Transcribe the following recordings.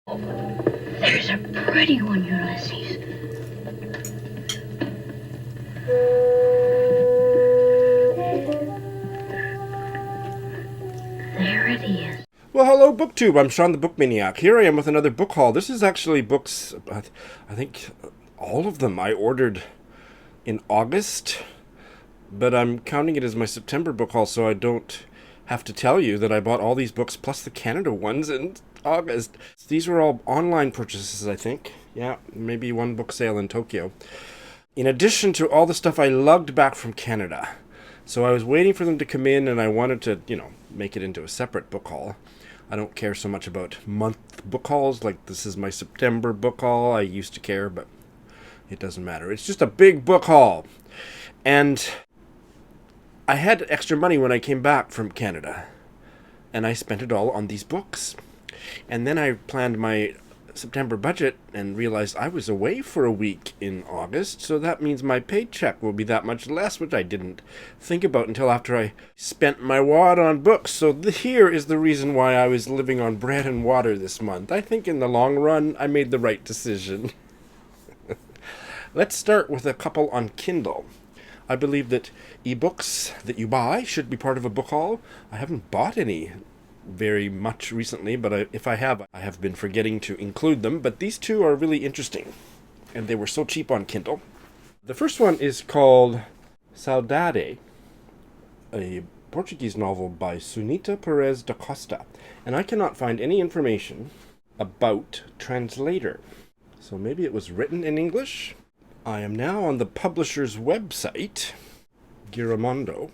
Oh, there's a pretty one, Ulysses. There it is. Well, hello, BookTube. I'm Sean the Book Maniac. Here I am with another book haul. This is actually books, I think all of them I ordered in August, but I'm counting it as my September book haul, so I don't have to tell you that I bought all these books plus the Canada ones in August. These were all online purchases, I think. Yeah, maybe one book sale in Tokyo. In addition to all the stuff I lugged back from Canada. So I was waiting for them to come in, and I wanted to, make it into a separate book haul. I don't care so much about month book hauls, like this is my September book haul. I used to care, but it doesn't matter. It's just a big book haul. And I had extra money when I came back from Canada, and I spent it all on these books. And then I planned my September budget and realized I was away for a week in August, so that means my paycheck will be that much less, which I didn't think about until after I spent my wad on books. So here is the reason why I was living on bread and water this month. I think in the long run, I made the right decision. Let's start with a couple on Kindle. I believe that ebooks that you buy should be part of a book haul. I haven't bought any very much recently, but if I have been forgetting to include them. But these two are really interesting, and they were so cheap on Kindle. The first one is called Saudade, a Portuguese novel by Sunita Perez da Costa, and I cannot find any information about translator. So maybe it was written in English. I am now on the publisher's website, Giramondo,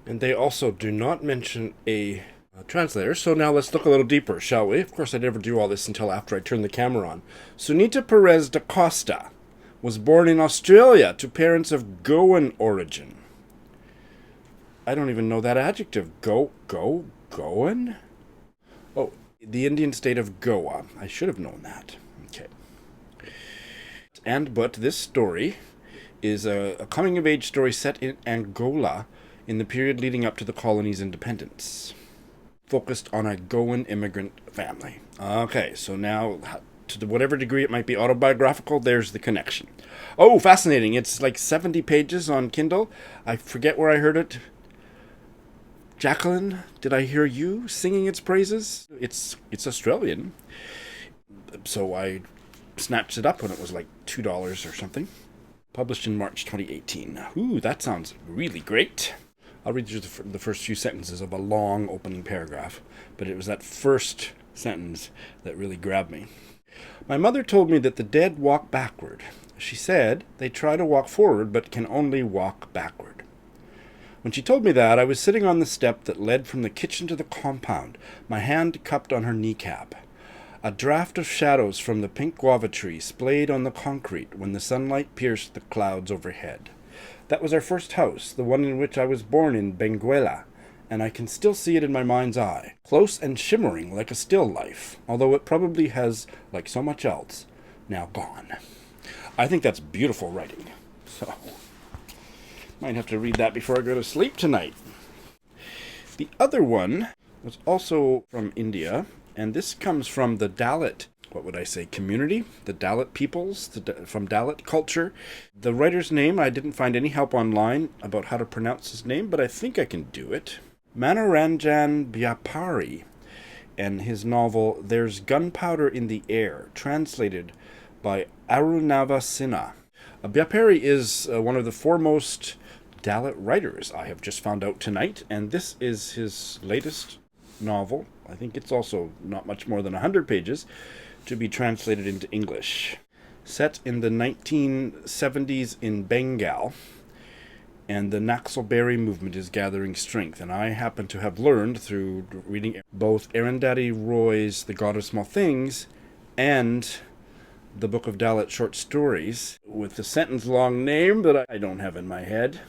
and they also do not mention a translator. So now let's look a little deeper, shall we? Of course, I never do all this until after I turn the camera on. Sunita Perez da Costa was born in Australia to parents of Goan origin. I don't even know that adjective. Goan? Oh, the Indian state of Goa. I should have known that. Okay. But this story is a coming-of-age story set in Angola in the period leading up to the colony's independence, focused on a Goan immigrant family. Okay, so now, to whatever degree it might be autobiographical, there's the connection. Oh, fascinating. It's like 70 pages on Kindle. I forget where I heard it. Jacqueline, did I hear you singing its praises? It's Australian. So I snatched it up when it was like $2 or something. Published in March 2018. Ooh, that sounds really great. I'll read you the first few sentences of a long opening paragraph, but it was that first sentence that really grabbed me. My mother told me that the dead walk backward. She said they try to walk forward but can only walk backward. When she told me that, I was sitting on the step that led from the kitchen to the compound, my hand cupped on her kneecap. A draft of shadows from the pink guava tree splayed on the concrete when the sunlight pierced the clouds overhead. That was our first house, the one in which I was born in Benguela, and I can still see it in my mind's eye, close and shimmering like a still life, although it probably has, like so much else, now gone. I think that's beautiful writing, so might have to read that before I go to sleep tonight. The other one was also from India, and this comes from the Dalit, community? The Dalit peoples, from Dalit culture. The writer's name, I didn't find any help online about how to pronounce his name, but I think I can do it. Manoranjan Byapari, and his novel There's Gunpowder in the Air, translated by Arunava Sinha. Byapari is one of the foremost Dalit writers, I have just found out tonight, and this is his latest novel. I think it's also not much more than 100 pages to be translated into English. Set in the 1970s in Bengal, and the Naxalbari movement is gathering strength, and I happen to have learned through reading both Arundhati Roy's The God of Small Things and the Book of Dalit Short Stories, with the sentence-long name that I don't have in my head.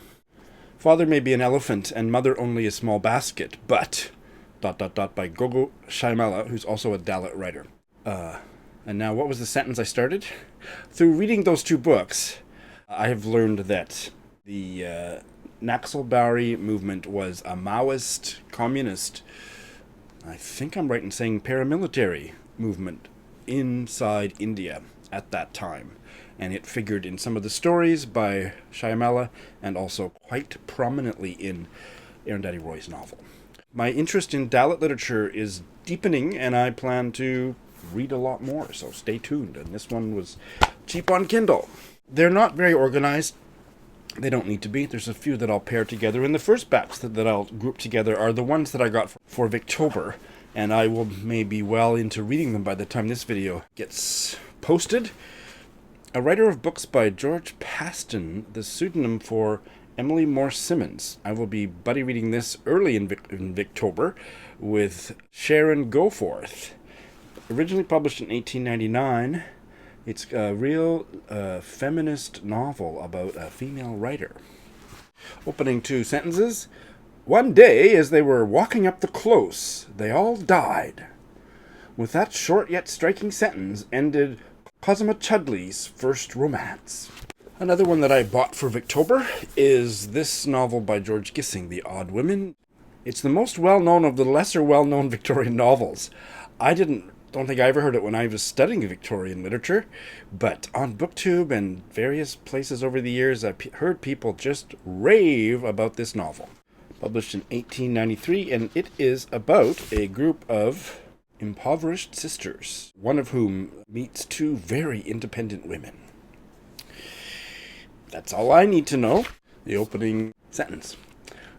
Father may be an elephant and mother only a small basket, but... by Gogo Shaimala, who's also a Dalit writer. And now, what was the sentence I started? Through reading those two books, I have learned that the Naxalbari movement was a Maoist, communist, I think I'm right in saying paramilitary movement inside India at that time. And it figured in some of the stories by Shyamala and also quite prominently in Arundhati Roy's novel. My interest in Dalit literature is deepening, and I plan to read a lot more, so stay tuned. And this one was cheap on Kindle. They're not very organized. They don't need to be. There's a few that I'll pair together. And the first batch that I'll group together are the ones that I got for Victober, and I will maybe well into reading them by the time this video gets posted. A writer of books by George Paston, the pseudonym for Emily Morse Simmons. I will be buddy reading this early in Victober with Sharon Goforth. Originally published in 1899, it's a real feminist novel about a female writer. Opening 2 sentences. One day, as they were walking up the close, they all died. With that short yet striking sentence ended Cosima Chudley's first romance. Another one that I bought for Victober is this novel by George Gissing, The Odd Women. It's the most well-known of the lesser well-known Victorian novels. I don't think I ever heard it when I was studying Victorian literature, but on BookTube and various places over the years, I've heard people just rave about this novel. Published in 1893, and it is about a group of impoverished sisters, one of whom meets 2 very independent women. That's all I need to know. The opening sentence.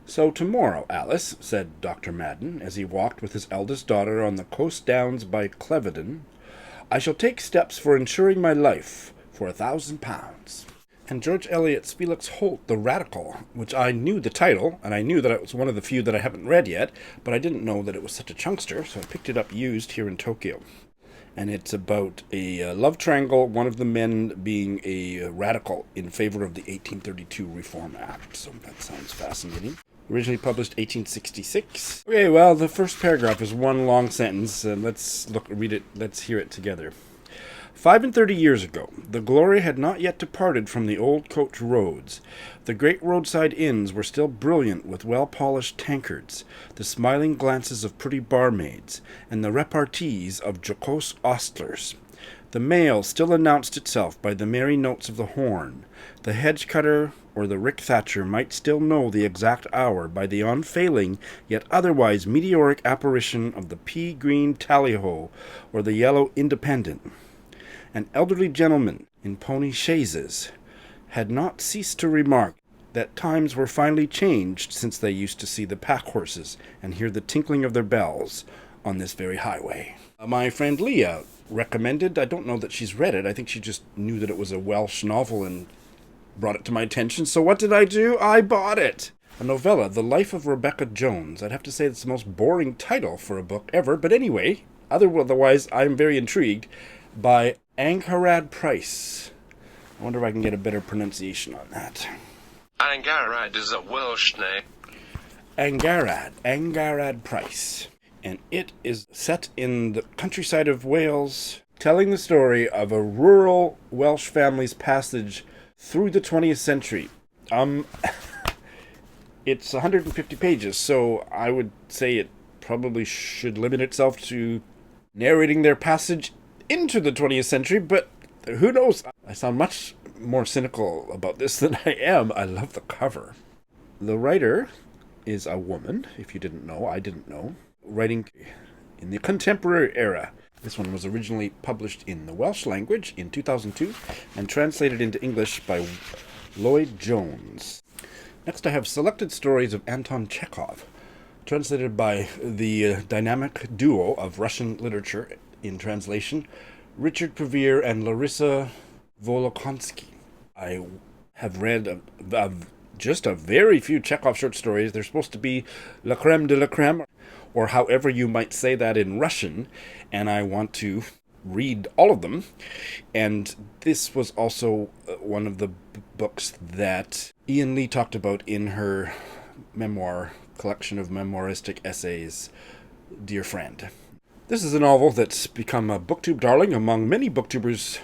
So tomorrow, Alice, said Dr. Madden, as he walked with his eldest daughter on the coast downs by Clevedon, I shall take steps for insuring my life for £1,000. And George Eliot's Felix Holt, The Radical, which I knew the title, and I knew that it was one of the few that I haven't read yet, but I didn't know that it was such a chunkster, so I picked it up used here in Tokyo. And it's about a love triangle, one of the men being a radical in favor of the 1832 Reform Act. So that sounds fascinating. Originally published 1866. Okay, well, the first paragraph is one long sentence. Let's read it. Let's hear it together. 35 years ago, the glory had not yet departed from the old coach roads. The great roadside inns were still brilliant with well-polished tankards, the smiling glances of pretty barmaids, and the repartees of jocose ostlers. The mail still announced itself by the merry notes of the horn. The hedge-cutter or the rick-thatcher might still know the exact hour by the unfailing, yet otherwise meteoric apparition of the pea-green tally-ho or the yellow independent. An elderly gentleman in pony chaises had not ceased to remark that times were finely changed since they used to see the pack-horses and hear the tinkling of their bells on this very highway. My friend Leah recommended, I don't know that she's read it, I think she just knew that it was a Welsh novel and brought it to my attention, so what did I do? I bought it! A novella, The Life of Rebecca Jones. I'd have to say it's the most boring title for a book ever, but anyway, otherwise I'm very intrigued, by Angharad Price. I wonder if I can get a better pronunciation on that. Angharad is a Welsh name. Angharad Price. And it is set in the countryside of Wales, telling the story of a rural Welsh family's passage through the 20th century. It's 150 pages, so I would say it probably should limit itself to narrating their passage into the 20th century, but who knows? I sound much more cynical about this than I am. I love the cover. The writer is a woman, if you didn't know. I didn't know. Writing in the contemporary era. This one was originally published in the Welsh language in 2002 and translated into English by Lloyd Jones. Next I have Selected Stories of Anton Chekhov, translated by the dynamic duo of Russian literature in translation, Richard Pevere and Larissa Volokonsky. I have read just a very few Chekhov short stories. They're supposed to be la creme de la creme, or however you might say that in Russian, and I want to read all of them. And this was also one of the books that Ian Lee talked about in her memoir, collection of memoiristic essays, Dear Friend. This is a novel that's become a BookTube darling among many BookTubers,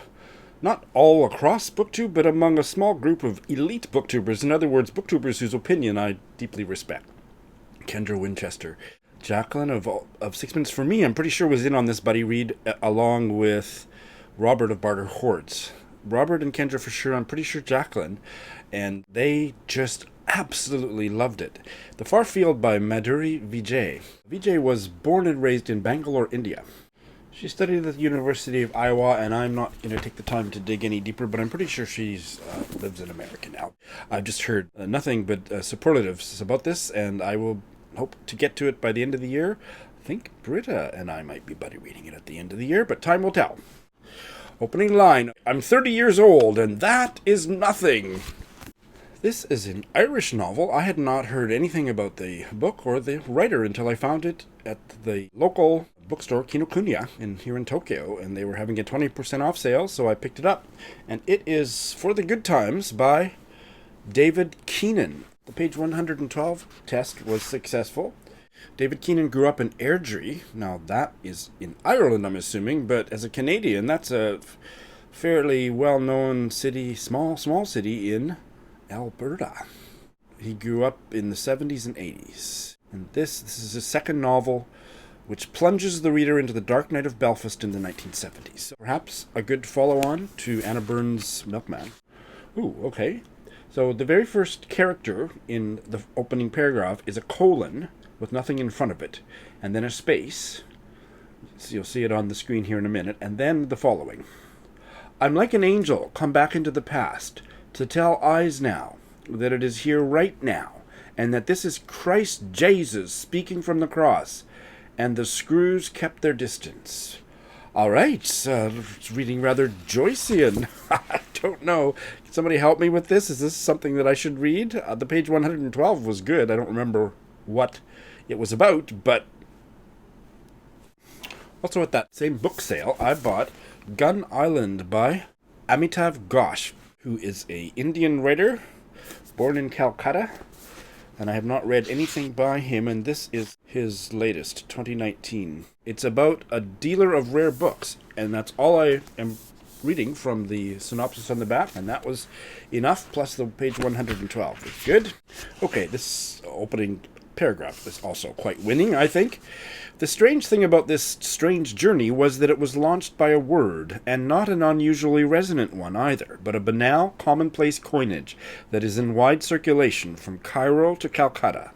not all across BookTube, but among a small group of elite BookTubers. In other words, BookTubers whose opinion I deeply respect. Kendra Winchester. Jacqueline of Sixpence for Me, I'm pretty sure was in on this buddy read along with Robert of Barter Hordes. Robert and Kendra for sure, I'm pretty sure Jacqueline, and they just absolutely loved it. The Far Field by Madhuri Vijay. Vijay was born and raised in Bangalore, India. She studied at the University of Iowa, and I'm not going to take the time to dig any deeper, but I'm pretty sure she's lives in America now. I've just heard nothing but superlatives about this, and I will hope to get to it by the end of the year. I think Britta and I might be buddy reading it at the end of the year, but time will tell. Opening line, I'm 30 years old, and that is nothing. This is an Irish novel. I had not heard anything about the book or the writer until I found it at the local bookstore Kinokuniya here in Tokyo, and they were having a 20% off sale, so I picked it up. And it is For the Good Times by David Keenan. The page 112 test was successful. David Keenan grew up in Airdrie. Now that is in Ireland, I'm assuming, but as a Canadian, that's a fairly well-known city, small city in Alberta. He grew up in the 70s and 80s. And this is his second novel, which plunges the reader into the dark night of Belfast in the 1970s. So perhaps a good follow-on to Anna Burns' Milkman. Ooh, okay. So the very first character in the opening paragraph is a colon with nothing in front of it, and then a space. So you'll see it on the screen here in a minute, and then the following. I'm like an angel come back into the past to tell eyes now that it is here right now, and that this is Christ Jesus speaking from the cross, and the screws kept their distance. All right, it's reading rather Joycean. I don't know. Can somebody help me with this? Is this something that I should read? The page 112 was good. I don't remember what it was about, but also at that same book sale, I bought Gun Island by Amitav Ghosh, who is an Indian writer born in Calcutta, and I have not read anything by him, and this is his latest, 2019. It's about a dealer of rare books, and that's all I am reading from the synopsis on the back, and that was enough, plus the page 112. It's good. Okay, this opening paragraph is also quite winning, I think. The strange thing about this strange journey was that it was launched by a word, and not an unusually resonant one either, but a banal, commonplace coinage that is in wide circulation from Cairo to Calcutta.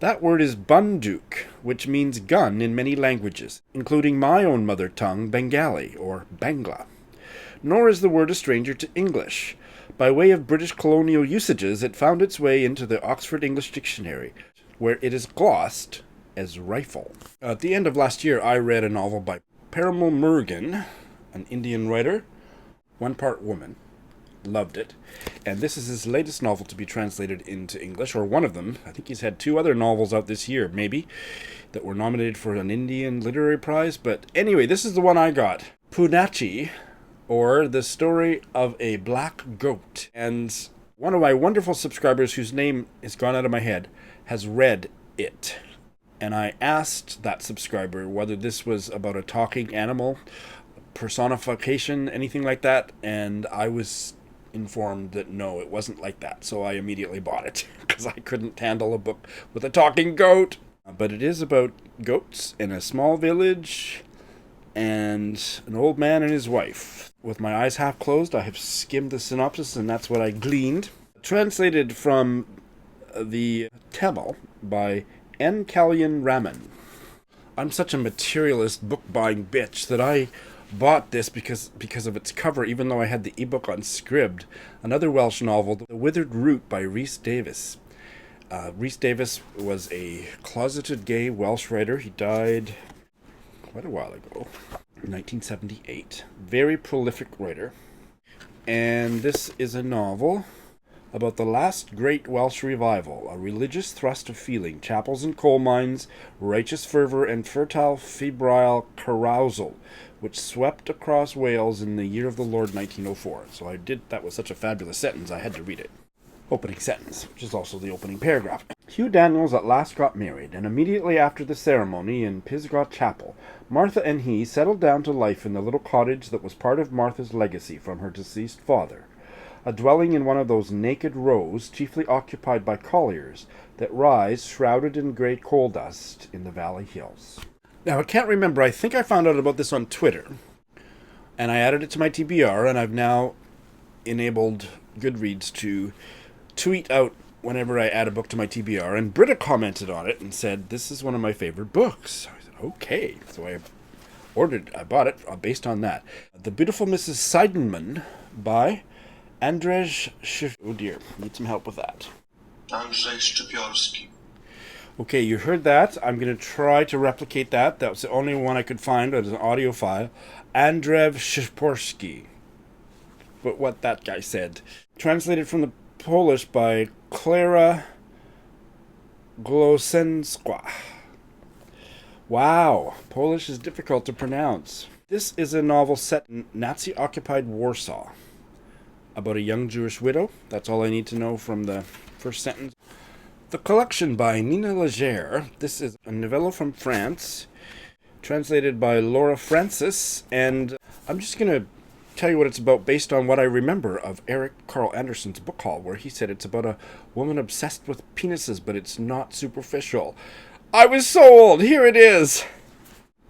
That word is banduk, which means gun in many languages, including my own mother tongue, Bengali, or Bangla. Nor is the word a stranger to English. By way of British colonial usages, it found its way into the Oxford English Dictionary, where it is glossed as rifle. At the end of last year, I read a novel by Parimal Murugan, an Indian writer, one part woman. Loved it. And this is his latest novel to be translated into English, or one of them. I think he's had 2 other novels out this year, maybe, that were nominated for an Indian Literary Prize. But anyway, this is the one I got. Punachi, or The Story of a Black Goat. And one of my wonderful subscribers, whose name has gone out of my head, has read it. And I asked that subscriber whether this was about a talking animal, personification, anything like that, and I was informed that no, it wasn't like that. So I immediately bought it, because I couldn't handle a book with a talking goat. But it is about goats in a small village, and an old man and his wife. With my eyes half closed, I have skimmed the synopsis, and that's what I gleaned. Translated from the Tamil by N. Kalyan Raman. I'm such a materialist book-buying bitch that I bought this because of its cover, even though I had the ebook on Scribd. Another Welsh novel, The Withered Root by Rhys Davies. Rhys Davies was a closeted gay Welsh writer. He died quite a while ago, 1978. Very prolific writer. And this is a novel about the last great Welsh revival, a religious thrust of feeling, chapels and coal mines, righteous fervour and fertile febrile carousal, which swept across Wales in the year of the Lord 1904. So that was such a fabulous sentence, I had to read it. Opening sentence, which is also the opening paragraph. Hugh Daniels at last got married, and immediately after the ceremony in Pisgah Chapel, Martha and he settled down to life in the little cottage that was part of Martha's legacy from her deceased father. a dwelling in one of those naked rows chiefly occupied by colliers that rise, shrouded in grey coal dust, in the valley hills. Now, I can't remember. I think I found out about this on Twitter, and I added it to my TBR, and I've now enabled Goodreads to tweet out whenever I add a book to my TBR, and Britta commented on it and said, "This is one of my favorite books." I said, okay. So I bought it based on that. The Beautiful Mrs. Seidenman by Andrzej Oh dear, need some help with that. Andrzej Szczypiorski. Okay, you heard that. I'm going to try to replicate that. That was the only one I could find as an audio file. Andrzej Szczypiorski. But what that guy said. Translated from the Polish by Klara Glosenska. Wow, Polish is difficult to pronounce. This is a novel set in Nazi-occupied Warsaw about a young Jewish widow. That's all I need to know from the first sentence. The collection by Nina Legere. This is a novella from France, translated by Laura Francis, and I'm just going to tell you what it's about based on what I remember of Eric Carl Anderson's book haul, where he said it's about a woman obsessed with penises, but it's not superficial. I was sold! Here it is!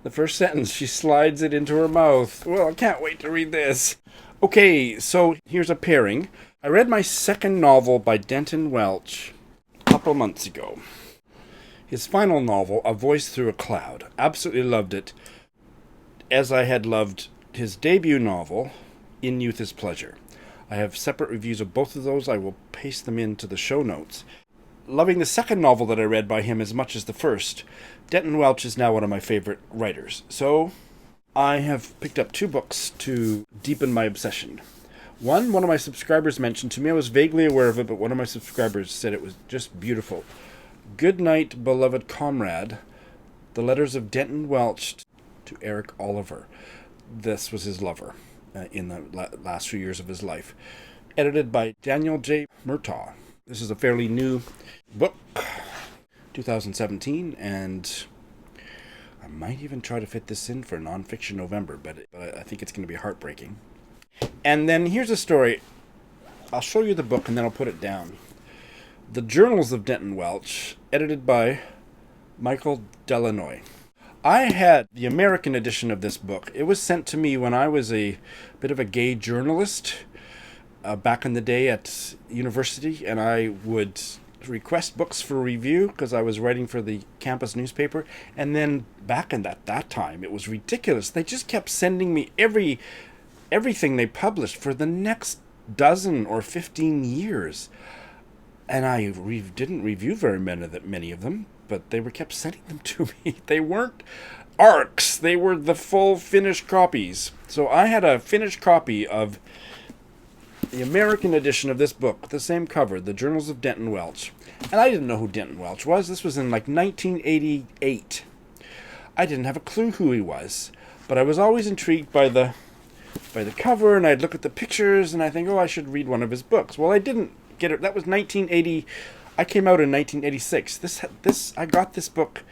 The first sentence, she slides it into her mouth. Well, I can't wait to read this. Okay, so here's a pairing. I read my second novel by Denton Welch a couple months ago. His final novel, A Voice Through a Cloud. Absolutely loved it, as I had loved his debut novel, In Youth is Pleasure. I have separate reviews of both of those. I will paste them into the show notes. Loving the second novel that I read by him as much as the first, Denton Welch is now one of my favorite writers. So I have picked up 2 books to deepen my obsession. One of my subscribers mentioned to me. I was vaguely aware of it, but one of my subscribers said it was just beautiful. Good Night, Beloved Comrade, The Letters of Denton Welch to Eric Oliver. This was his lover in the last few years of his life. Edited by Daniel J. Murtaugh. This is a fairly new book, 2017, and I might even try to fit this in for Nonfiction November, but I think it's going to be heartbreaking. And then here's a story. I'll show you the book and then I'll put it down. The Journals of Denton Welch, edited by Michael Delanoy. I had the American edition of this book. It was sent to me when I was a bit of a gay journalist back in the day at university, and I would request books for review because I was writing for the campus newspaper. And then back in that time, it was ridiculous. They just kept sending me everything they published for the next dozen or 15 years. And I didn't review very many of them, but they were kept sending them to me. They weren't ARCs. They were the full finished copies. So I had a finished copy of the American edition of this book, the same cover, The Journals of Denton Welch. And I didn't know who Denton Welch was. This was in like 1988. I didn't have a clue who he was, but I was always intrigued by the cover, and I'd look at the pictures, and I think, oh, I should read one of his books. Well, I didn't get it. That was 1980. I came out in 1986. I got this book.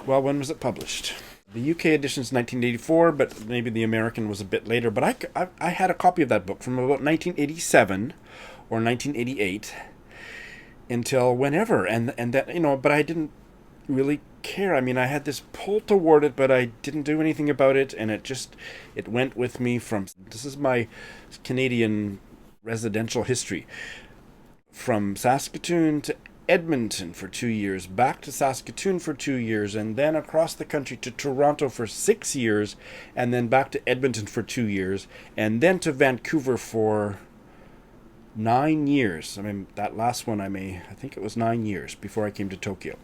Well, when was it published? The UK edition's 1984, but maybe the American was a bit later. But I had a copy of that book from about 1987 or 1988 until whenever, and that, you know. But I didn't really care. I mean, I had this pull toward it, but I didn't do anything about it, and it went with me from. This is my Canadian residential history. From Saskatoon to Edmonton for 2 years, back to Saskatoon for 2 years, and then across the country to Toronto for 6 years, and then back to Edmonton for 2 years, and then to Vancouver for 9 years. I mean, that last one I think it was 9 years before I came to Tokyo.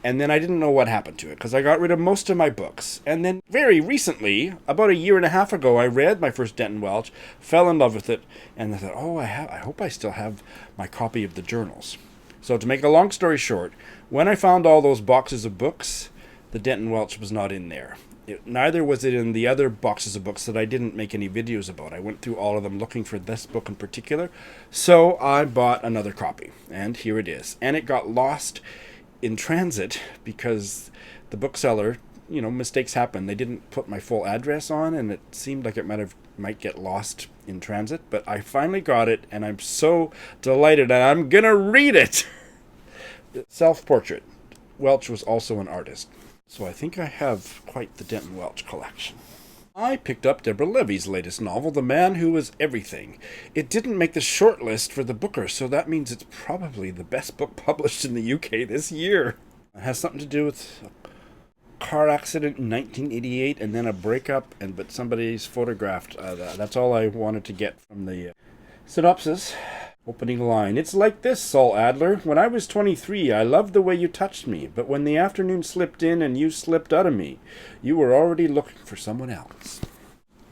And then I didn't know what happened to it because I got rid of most of my books. And then very recently, about a year and a half ago, I read my first Denton Welch, fell in love with it, and I thought, oh, I hope I still have my copy of the journals. So to make a long story short, when I found all those boxes of books, the Denton Welch was not in there. Neither was it in the other boxes of books that I didn't make any videos about. I went through all of them looking for this book in particular. So I bought another copy, and here it is. And it got lost in transit because the bookseller mistakes happen. They didn't put my full address on, and it seemed like it might get lost in transit, but I finally got it, and I'm so delighted, and I'm gonna read it. Self-portrait. Welch was also an artist, so I think I have quite the Denton Welch collection. I picked up Deborah Levy's latest novel, The Man Who Was Everything. It didn't make the shortlist for the Booker, so that means it's probably the best book published in the UK this year. It has something to do with a car accident in 1988 and then a breakup, but somebody's photographed. That's all I wanted to get from the synopsis. Opening line. It's like this, Saul Adler. When I was 23, I loved the way you touched me, but when the afternoon slipped in and you slipped out of me, you were already looking for someone else.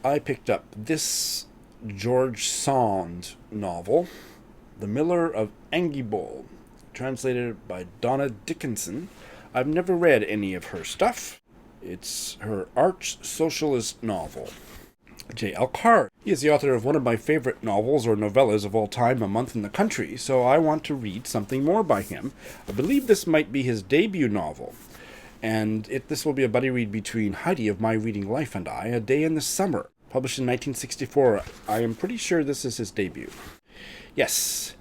I picked up this George Sand novel, The Miller of Angiebol, translated by Donna Dickinson. I've never read any of her stuff. It's her arch-socialist novel. J.L. Carr. He is the author of one of my favorite novels or novellas of all time, A Month in the Country, so I want to read something more by him. I believe this might be his debut novel, and this will be a buddy read between Heidi of My Reading Life and I, A Day in the Summer, published in 1964. I am pretty sure this is his debut. Yes,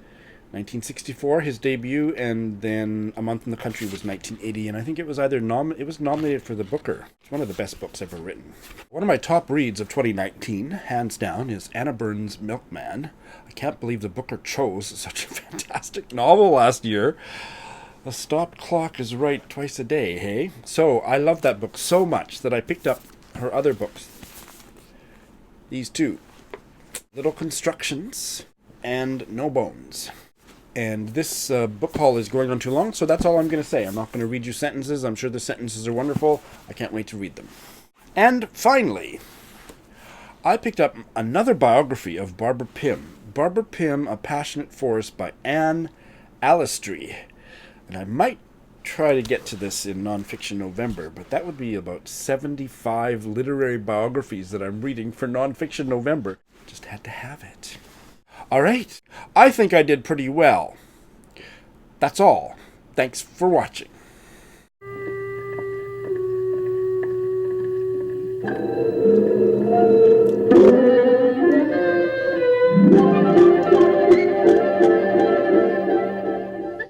1964, his debut, and then A Month in the Country was 1980, and I think it was it was nominated for the Booker. It's one of the best books ever written. One of my top reads of 2019, hands down, is Anna Burns' Milkman. I can't believe the Booker chose such a fantastic novel last year. The stop clock is right twice a day, hey? So, I love that book so much that I picked up her other books. These two. Little Constructions and No Bones. And this book haul is going on too long, so that's all I'm going to say. I'm not going to read you sentences. I'm sure the sentences are wonderful. I can't wait to read them. And finally, I picked up another biography of Barbara Pym. Barbara Pym, A Passionate Forest by Anne Alistry. And I might try to get to this in Nonfiction November, but that would be about 75 literary biographies that I'm reading for Nonfiction November. Just had to have it. All right, I think I did pretty well. That's all. Thanks for watching. Thank you.